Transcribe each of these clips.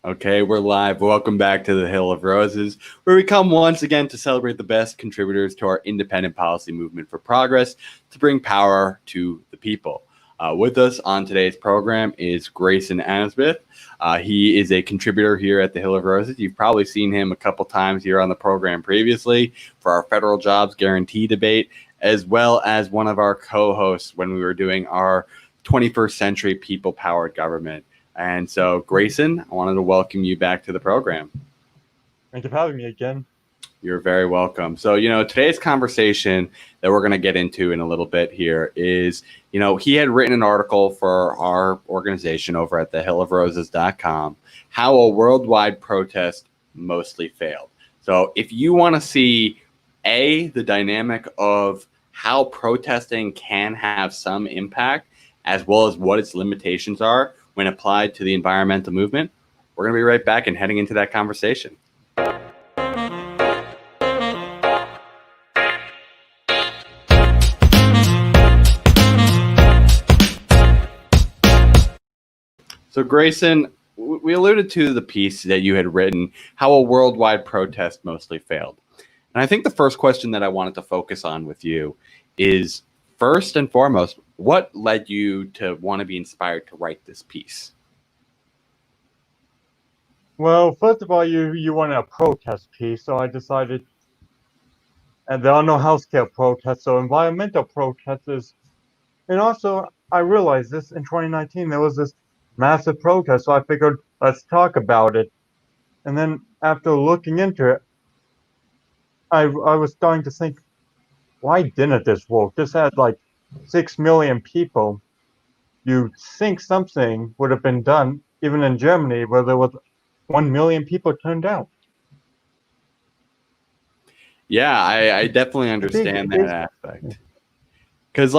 Okay, we're live. Welcome back to the Hill of Roses, where we come once again to celebrate the best contributors to our independent policy movement for progress to bring power to the people. With us on today's program is Grayson Asboth. He is a contributor here at the Hill of Roses. You've probably seen him a couple times here on the program previously for our federal jobs guarantee debate, as well as one of our co-hosts when we were doing our 21st century people-powered government. And so, Grayson, I wanted to welcome you back to the program. Thank you for having me again. You're very welcome. So, today's conversation that we're going to get into in a little bit here is, he had written an article for our organization over at thehillofroses.com, how a worldwide protest mostly failed. So if you want to see, the dynamic of how protesting can have some impact, as well as what its limitations are when applied to the environmental movement, we're going to be right back and heading into that conversation. So, Grayson, we alluded to the piece that you had written, how a worldwide protest mostly failed. And I think the first question that I wanted to focus on with you is, first and foremost, what led you to want to be inspired to write this piece? Well, first of all, you wanted a protest piece, so I decided, and there are no healthcare protests, so environmental protests and also I realized this in 2019, there was this massive protest, so I figured, let's talk about it. And then after looking into it, I was starting to think, why didn't this work? This had like 6 million people. You'd think something would have been done, even in Germany, where there was 1 million people turned out. Yeah, I definitely understand that aspect. Because,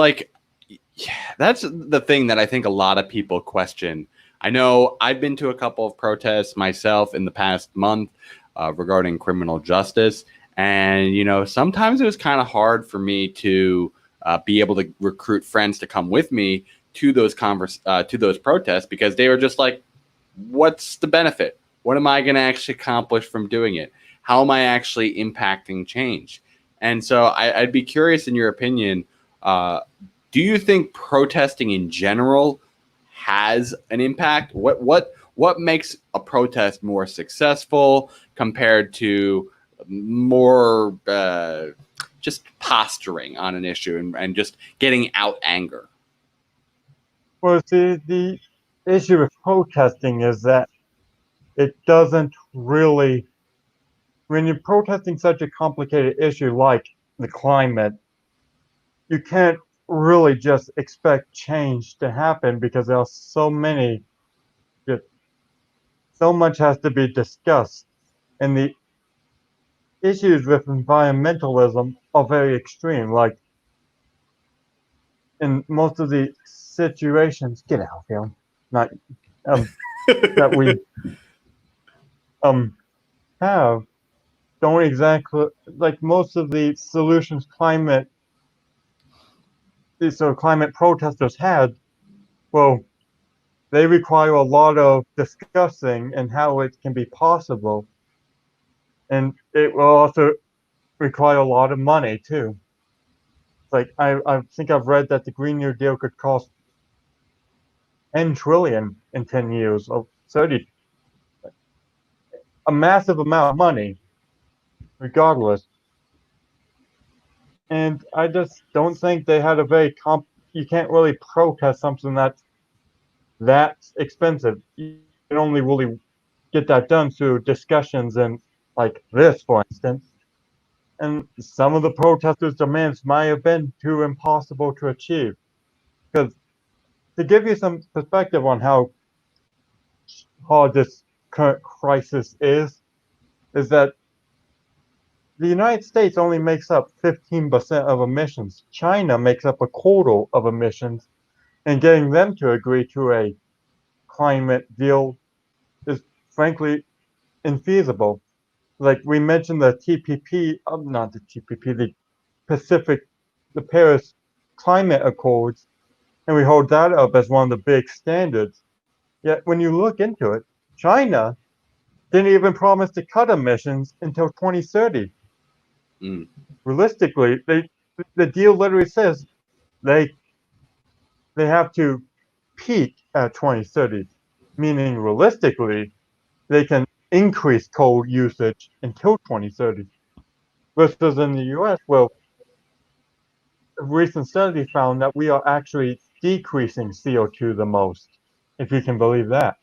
that's the thing that I think a lot of people question. I know I've been to a couple of protests myself in the past month regarding criminal justice. And, sometimes it was kind of hard for me to be able to recruit friends to come with me to those protests, because they were just like, what's the benefit? What am I going to actually accomplish from doing it? How am I actually impacting change? And so I'd be curious, in your opinion, do you think protesting in general has an impact? What makes a protest more successful compared to more just posturing on an issue and just getting out anger? Well, see, the issue with protesting is that it doesn't really, when you're protesting such a complicated issue like the climate, you can't really just expect change to happen because there are so much has to be discussed. And the issues with environmentalism are very extreme. Like in most of the situations, get out of here, not that we have don't exactly like most of the solutions climate protesters had. Well, they require a lot of discussing and how it can be possible, and it will also require a lot of money too. Like I think I've read that the Green New Deal could cost 10 trillion in 10 years, or 30, a massive amount of money, regardless. And I just don't think they had a very you can't really protest something that's expensive. You can only really get that done through discussions and like this, for instance. And some of the protesters' demands might have been too impossible to achieve. Because to give you some perspective on how hard this current crisis is that the United States only makes up 15% of emissions. China makes up a quarter of emissions, and getting them to agree to a climate deal is frankly infeasible. Like we mentioned the TPP, not the TPP, the Paris Climate Accords, and we hold that up as one of the big standards. Yet when you look into it, China didn't even promise to cut emissions until 2030. Mm. Realistically, the deal literally says they they have to peak at 2030, meaning realistically they can increase coal usage until 2030. Versus in the US, well, a recent study found that we are actually decreasing CO2 the most, if you can believe that.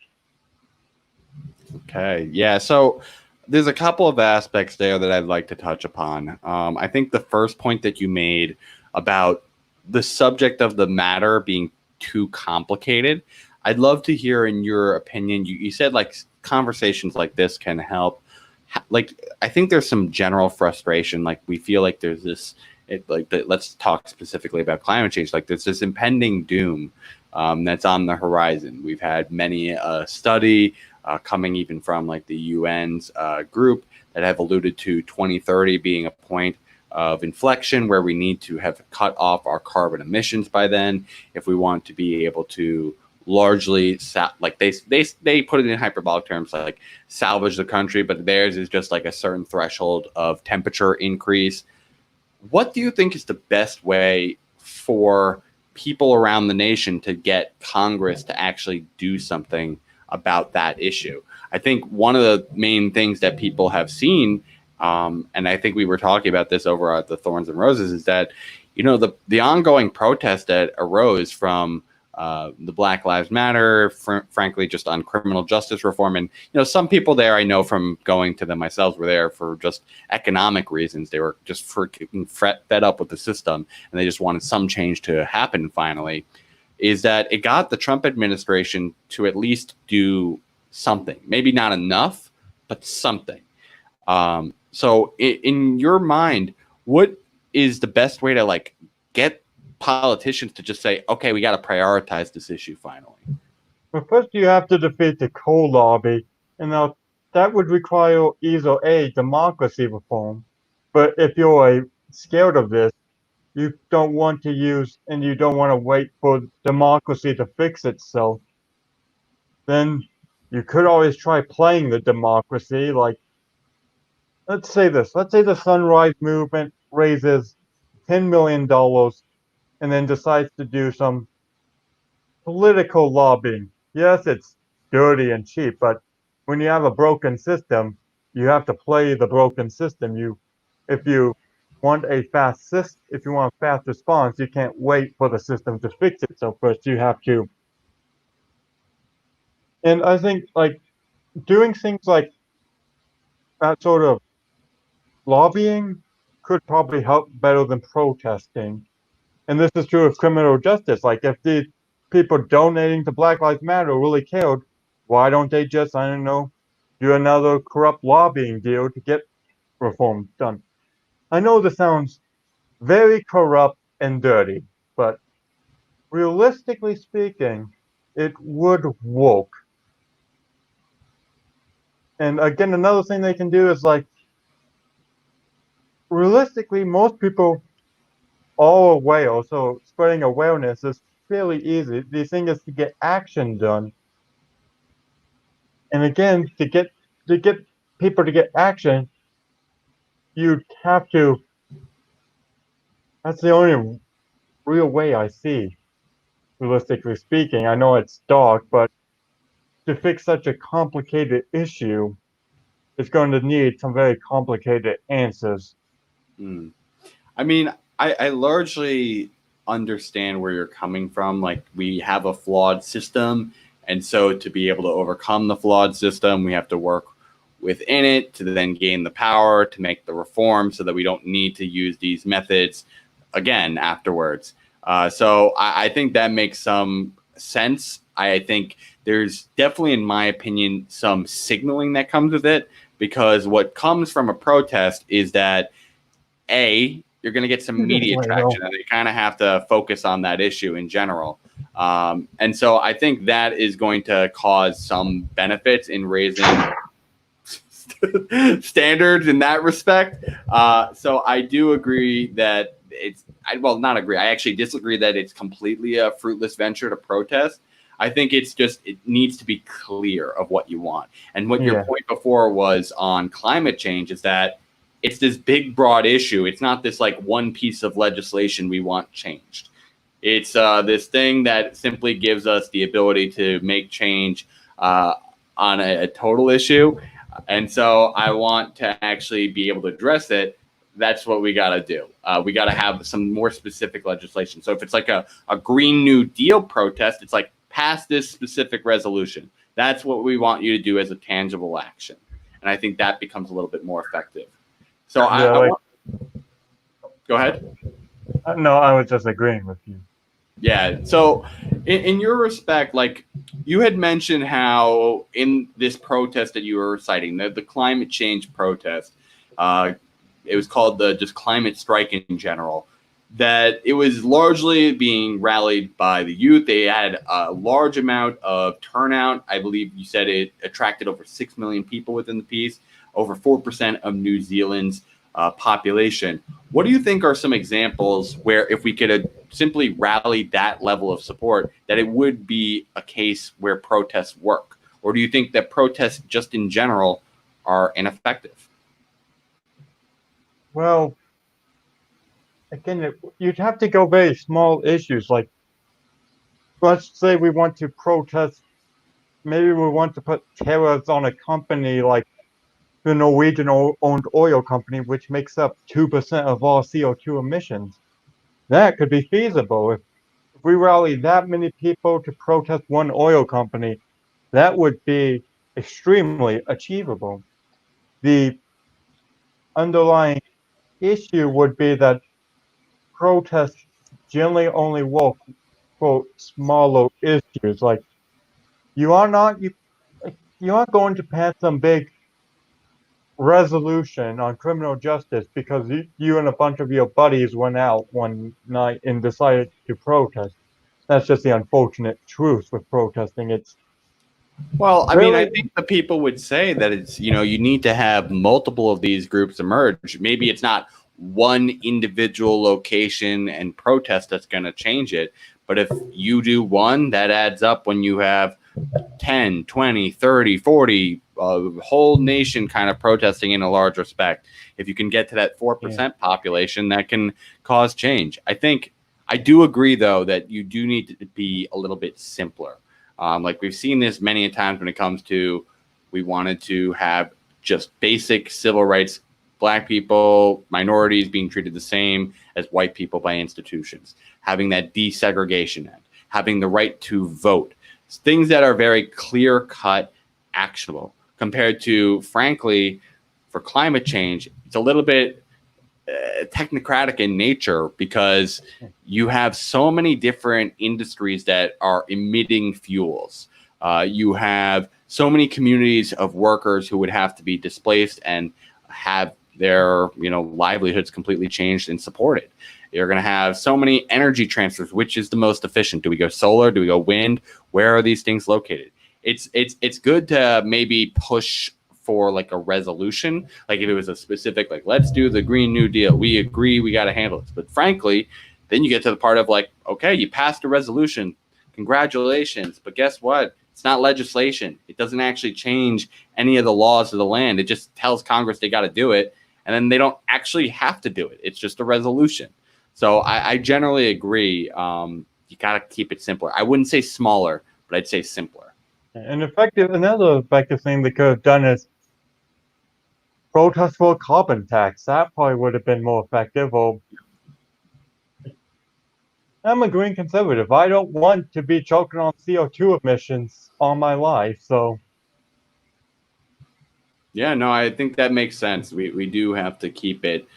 Okay. Yeah. So there's a couple of aspects there that I'd like to touch upon. I think the first point that you made about the subject of the matter being too complicated, I'd love to hear in your opinion. You said like conversations like this can help. Like, I think there's some general frustration. Like, we feel like there's this, let's talk specifically about climate change. Like, there's this impending doom that's on the horizon. We've had many study coming even from like the UN's group that have alluded to 2030 being a point of inflection where we need to have cut off our carbon emissions by then if we want to be able to largely like they put it in hyperbolic terms like salvage the country, but theirs is just like a certain threshold of temperature increase. What do you think is the best way for people around the nation to get Congress to actually do something about that issue? I think one of the main things that people have seen, and I think we were talking about this over at the Thorns and Roses, is that, you know, the ongoing protest that arose from the Black Lives Matter, frankly, just on criminal justice reform. And, you know, some people there I know from going to them myself were there for just economic reasons. They were just freaking fed up with the system and they just wanted some change to happen finally. Is that it got the Trump administration to at least do something, maybe not enough, but something. So in your mind, what is the best way to like get politicians to just say, okay, we got to prioritize this issue finally? Well, first you have to defeat the coal lobby, and now that would require either A, democracy reform, but if you're scared of this, you don't want to use and you don't want to wait for democracy to fix itself, then you could always try playing the democracy. Like, let's say this. Let's say the Sunrise Movement raises $10 million and then decides to do some political lobbying. Yes, it's dirty and cheap, but when you have a broken system, you have to play the broken system. If you want if you want a fast response, you can't wait for the system to fix itself first. You have to. And I think like doing things like that sort of lobbying could probably help better than protesting. And this is true of criminal justice. Like if the people donating to Black Lives Matter really cared, why don't they just, I don't know, do another corrupt lobbying deal to get reform done? I know this sounds very corrupt and dirty, but realistically speaking, it would work. And again, another thing they can do is like, realistically, most people are aware, so spreading awareness is fairly easy. The thing is to get action done. And again, to get people to get action, you have to. That's the only real way I see, realistically speaking. I know it's dark, but to fix such a complicated issue, it's going to need some very complicated answers. Mm. I mean, I largely understand where you're coming from. Like, we have a flawed system. And so to be able to overcome the flawed system, we have to work within it to then gain the power to make the reform so that we don't need to use these methods again afterwards. So I think that makes some sense. I think there's definitely, in my opinion, some signaling that comes with it, because what comes from a protest is that, A, you're going to get some media traction, and you kind of have to focus on that issue in general. And so I think that is going to cause some benefits in raising standards in that respect. So I do agree that not agree. I actually disagree that it's completely a fruitless venture to protest. I think it needs to be clear of what you want. And what your Yeah. point before was on climate change is that it's this big, broad issue. It's not this like one piece of legislation we want changed. It's this thing that simply gives us the ability to make change on a total issue. And so I want to actually be able to address it. That's what we got to do. We got to have some more specific legislation. So if it's like a Green New Deal protest, it's like pass this specific resolution. That's what we want you to do as a tangible action. And I think that becomes a little bit more effective. So go ahead. No, I was just agreeing with you. Yeah. So in your respect, like you had mentioned how in this protest that you were citing, the climate change protest, it was called the just climate strike in general, that it was largely being rallied by the youth. They had a large amount of turnout. I believe you said it attracted over 6 million people within the piece, over 4% of New Zealand's population. What do you think are some examples where if we could simply rally that level of support, that it would be a case where protests work? Or do you think that protests just in general are ineffective? Well, again, you'd have to go very small issues. Like, let's say we want to protest, maybe we want to put tariffs on a company like the Norwegian-owned oil company, which makes up 2% of all CO2 emissions. That could be feasible. If we rally that many people to protest one oil company, that would be extremely achievable. The underlying issue would be that protests generally only will quote smaller issues. Like you are not you aren't going to pass some big resolution on criminal justice because you and a bunch of your buddies went out one night and decided to protest. That's just the unfortunate truth with protesting. It's Well, I mean, I really think the people would say that it's, you need to have multiple of these groups emerge. Maybe it's not one individual location and protest that's going to change it. But if you do one, that adds up when you have 10, 20, 30, 40, whole nation kind of protesting in a large respect. If you can get to that 4% population, that can cause change. I do agree, though, that you do need to be a little bit simpler. Like we've seen this many times when it comes to, we wanted to have just basic civil rights, Black people, minorities being treated the same as white people by institutions, having that desegregation act, having the right to vote, things that are very clear cut, actionable compared to, frankly, for climate change, it's a little bit technocratic in nature because you have so many different industries that are emitting fuels. You have so many communities of workers who would have to be displaced and have their livelihoods completely changed and supported. You're going to have so many energy transfers. Which is the most efficient? Do we go solar? Do we go wind? Where are these things located? It's good to maybe push for like a resolution, like if it was a specific, like, let's do the Green New Deal, we agree, we got to handle this. But frankly, then you get to the part of like, okay, you passed a resolution, congratulations, but guess what? It's not legislation. It doesn't actually change any of the laws of the land. It just tells Congress they got to do it, and then they don't actually have to do it. It's just a resolution. So I generally agree. You got to keep it simpler. I wouldn't say smaller, but I'd say simpler. Another effective thing they could have done is protest for a carbon tax. That probably would have been more effective. Or I'm a green conservative. I don't want to be choking on CO2 emissions all my life. So yeah, no, I think that makes sense. We do have to keep it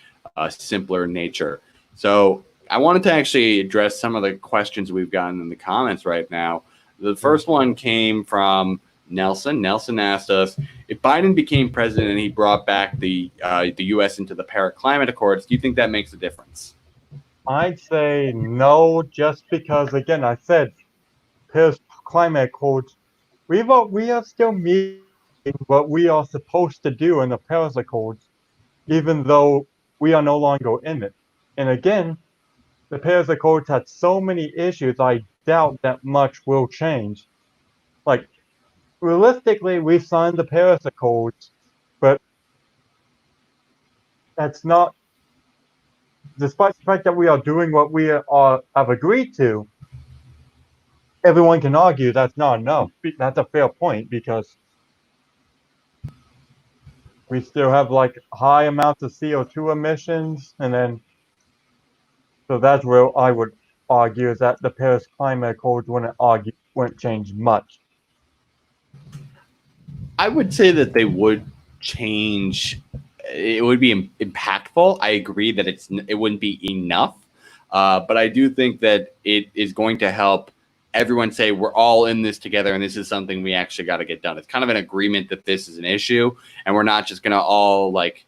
simpler in nature. So I wanted to actually address some of the questions we've gotten in the comments right now. The first one came from Nelson. Nelson asked us, if Biden became president and he brought back the U.S. into the Paris Climate Accords, do you think that makes a difference? I'd say no, just because, again, I said Paris Climate Accords, we are still meeting what we are supposed to do in the Paris Accords, even though we are no longer in it. And again, the Paris Accords had so many issues, I doubt that much will change. like realistically, we signed the Paris Accords, but that's not, despite the fact that we are doing what we have agreed to, everyone can argue that's not enough. That's a fair point because we still have like high amounts of CO2 emissions, and then so that's where I would argue is that the Paris Climate Accords wouldn't change much. I would say that they would change. It would be impactful. I agree that it wouldn't be enough, but I do think that it is going to help everyone say we're all in this together, and this is something we actually got to get done. It's kind of an agreement that this is an issue, and we're not just going to all like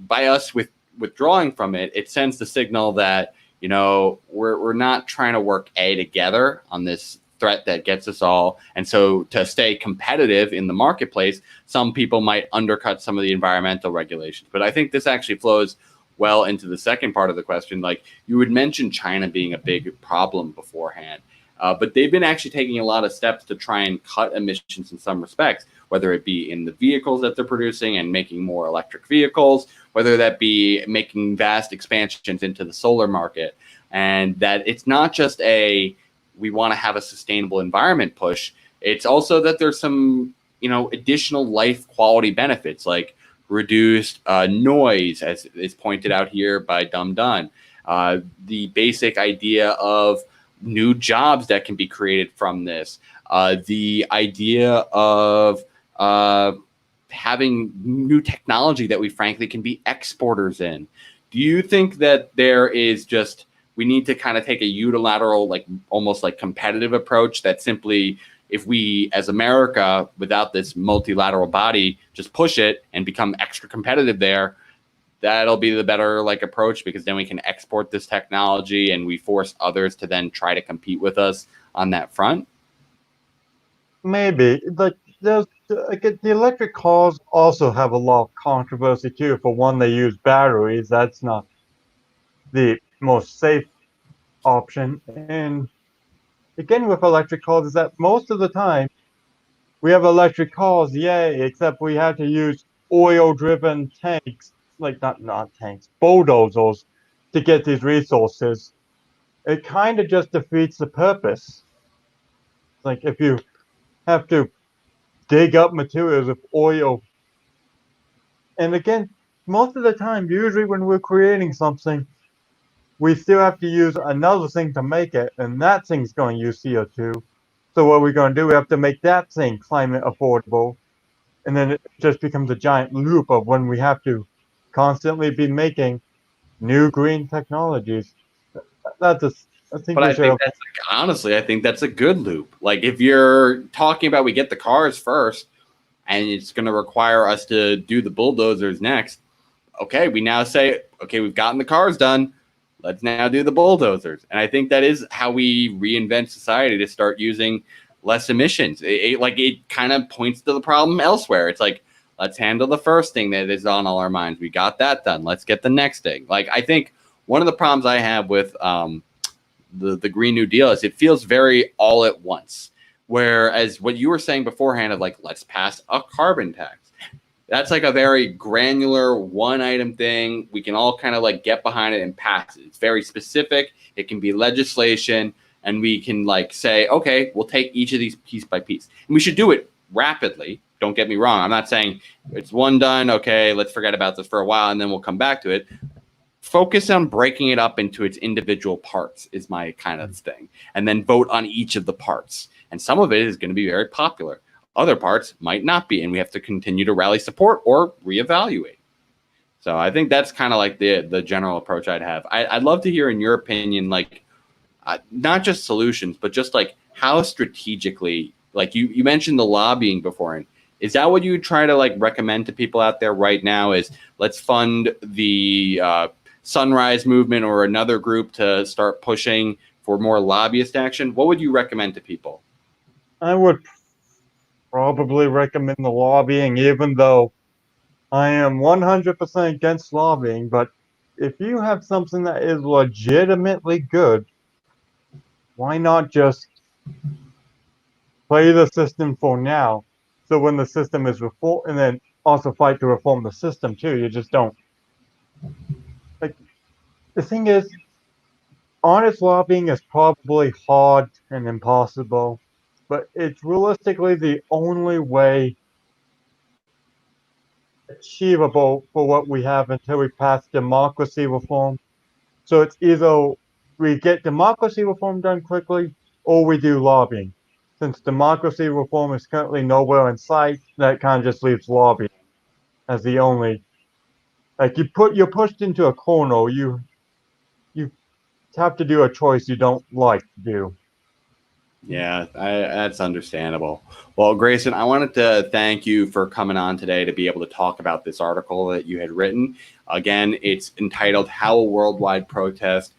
by us withdrawing from it. It sends the signal that we're not trying to work together on this threat that gets us all. And so to stay competitive in the marketplace, some people might undercut some of the environmental regulations. But I think this actually flows well into the second part of the question. Like you would mention China being a big problem beforehand, but they've been actually taking a lot of steps to try and cut emissions in some respects, whether it be in the vehicles that they're producing and making more electric vehicles, whether that be making vast expansions into the solar market. And that it's not just we want to have a sustainable environment push. It's also that there's some, additional life quality benefits like reduced noise, as is pointed out here by Dum Dun. The basic idea of new jobs that can be created from this. The idea of having new technology that we frankly can be exporters in. Do you think that there is just we need to kind of take a unilateral, like almost like competitive approach that simply, if we as America, without this multilateral body, just push it and become extra competitive there, that'll be the better like approach, because then we can export this technology and we force others to then try to compete with us on that front? Maybe like the electric cars also have a lot of controversy too. For one, they use batteries. That's not the most safe option. And again, with electric cars, is that most of the time we have electric cars, yay, except we have to use oil-driven tanks, like not tanks, bulldozers, to get these resources. It kind of just defeats the purpose. Like if you have to dig up materials with oil, and again, most of the time, usually when we're creating something, we still have to use another thing to make it, and that thing's going to use CO2. So what we're going to do, we have to make that thing climate affordable, and then it just becomes a giant loop of when we have to constantly be making new green technologies. That's a, I think But we I should think have. that's honestly, I think that's a good loop. Like if you're talking about we get the cars first and it's going to require us to do the bulldozers next. Okay, we now say, okay, we've gotten the cars done. Let's now do the bulldozers. And I think that is how we reinvent society, to start using less emissions. It kind of points to the problem elsewhere. It's like, let's handle the first thing that is on all our minds. We got that done. Let's get the next thing. Like I think one of the problems I have with the Green New Deal is it feels very all at once. Whereas what you were saying beforehand of like, let's pass a carbon tax. That's like a very granular one item thing. We can all kind of like get behind it and pass it. It's very specific. It can be legislation, and we can like say, okay, we'll take each of these piece by piece. And we should do it rapidly. Don't get me wrong. I'm not saying it's one done. Okay, let's forget about this for a while and then we'll come back to it. Focus on breaking it up into its individual parts is my kind of thing. And then vote on each of the parts. And some of it is going to be very popular. Other parts might not be, and we have to continue to rally support or reevaluate. So I think that's kind of like the general approach I'd have. I'd love to hear, in your opinion, like not just solutions, but just like how strategically, like you mentioned the lobbying before, and is that what you try to like recommend to people out there right now? Is let's fund the Sunrise Movement or another group to start pushing for more lobbyist action? What would you recommend to people? I would probably recommend the lobbying, even though I am 100% against lobbying. But if you have something that is legitimately good, why not just play the system for now. So when the system is reformed, and then also fight to reform the system too. You just don't. Like, the thing is, honest lobbying is probably hard and impossible, but it's realistically the only way achievable for what we have until we pass democracy reform. So it's either we get democracy reform done quickly or we do lobbying. Since democracy reform is currently nowhere in sight, that kind of just leaves lobbying as the only. Like, you're pushed into a corner. You have to do a choice you don't like to do. Yeah, that's understandable. Well, Grayson, I wanted to thank you for coming on today to be able to talk about this article that you had written. Again, it's entitled "How a Worldwide Protest,"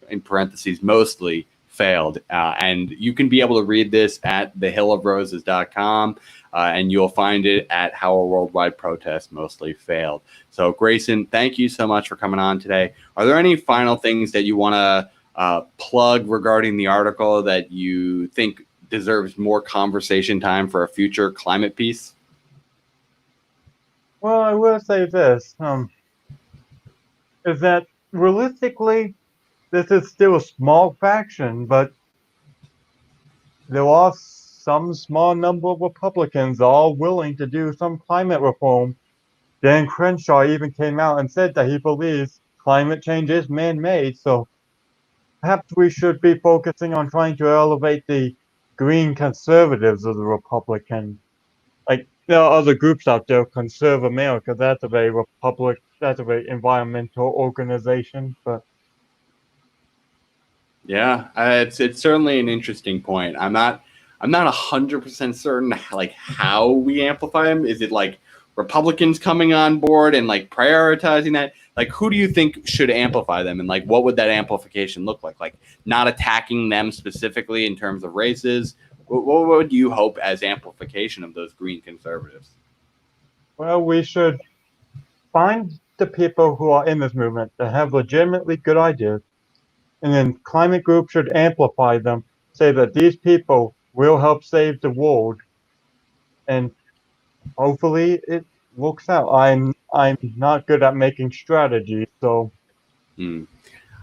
in parentheses, mostly failed. And you can be able to read this at thehillofroses.com, and you'll find it at How a Worldwide Protest Mostly Failed. So, Grayson, thank you so much for coming on today. Are there any final things that you want to plug regarding the article that you think deserves more conversation time for a future climate piece? Well, I will say this, is that realistically, this is still a small fraction, but there are some small number of Republicans all willing to do some climate reform. Dan Crenshaw even came out and said that he believes climate change is man-made, so perhaps we should be focusing on trying to elevate the green conservatives of the Republican. Like, there are other groups out there, Conserve America, that's a very that's a very environmental organization, but Yeah, it's certainly an interesting point. I'm not 100% certain like how we amplify them. Is it like Republicans coming on board and like prioritizing that? Like, who do you think should amplify them, and like what would that amplification look like? Like, not attacking them specifically in terms of races. What would you hope as amplification of those green conservatives? well, we should find the people who are in this movement that have legitimately good ideas, and then climate groups should amplify them, say that these people will help save the world, and hopefully it works out. I'm not good at making strategies, so Hmm.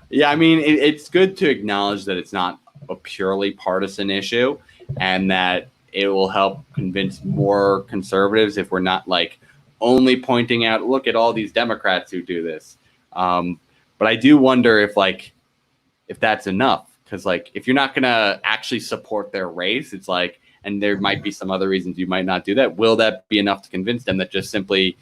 Yeah, I mean, it's good to acknowledge that it's not a purely partisan issue, and that it will help convince more conservatives if we're not like only pointing out, look at all these Democrats who do this. But I do wonder if that's enough, because like if you're not gonna actually support their race, it's like, and there might be some other reasons you might not do that. Will that be enough to convince them that just simply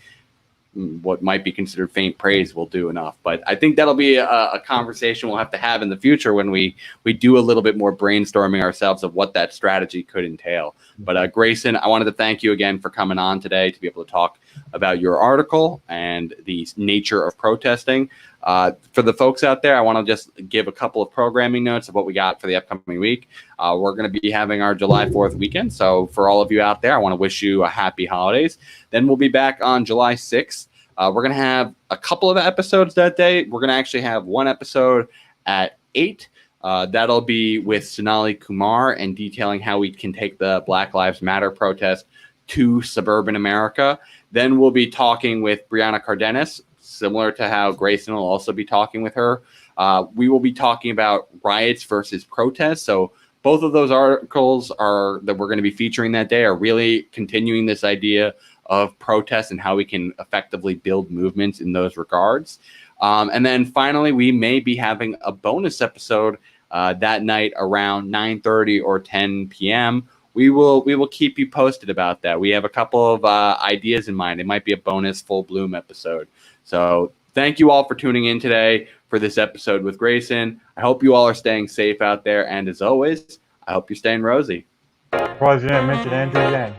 what might be considered faint praise will do enough? But I think that'll be a conversation we'll have to have in the future when we do a little bit more brainstorming ourselves of what that strategy could entail. But Grayson, I wanted to thank you again for coming on today to be able to talk about your article and the nature of protesting. For the folks out there, I want to just give a couple of programming notes of what we got for the upcoming week. We're going to be having our July 4th weekend. So for all of you out there, I want to wish you a happy holidays. Then we'll be back on July 6th. We're going to have a couple of episodes that day. We're going to actually have one episode at 8. That'll be with Sonali Kumar and detailing how we can take the Black Lives Matter protest to suburban America. Then we'll be talking with Brianna Cardenas, similar to how Grayson will also be talking with her. We will be talking about riots versus protests. So both of those articles that we're going to be featuring that day are really continuing this idea of protest and how we can effectively build movements in those regards. And then finally, we may be having a bonus episode that night around 9:30 or 10 p.m. We will keep you posted about that. We have a couple of ideas in mind. It might be a bonus full bloom episode. So thank you all for tuning in today for this episode with Grayson. I hope you all are staying safe out there. And as always, I hope you're staying rosy. President mentioned Andrew Yang.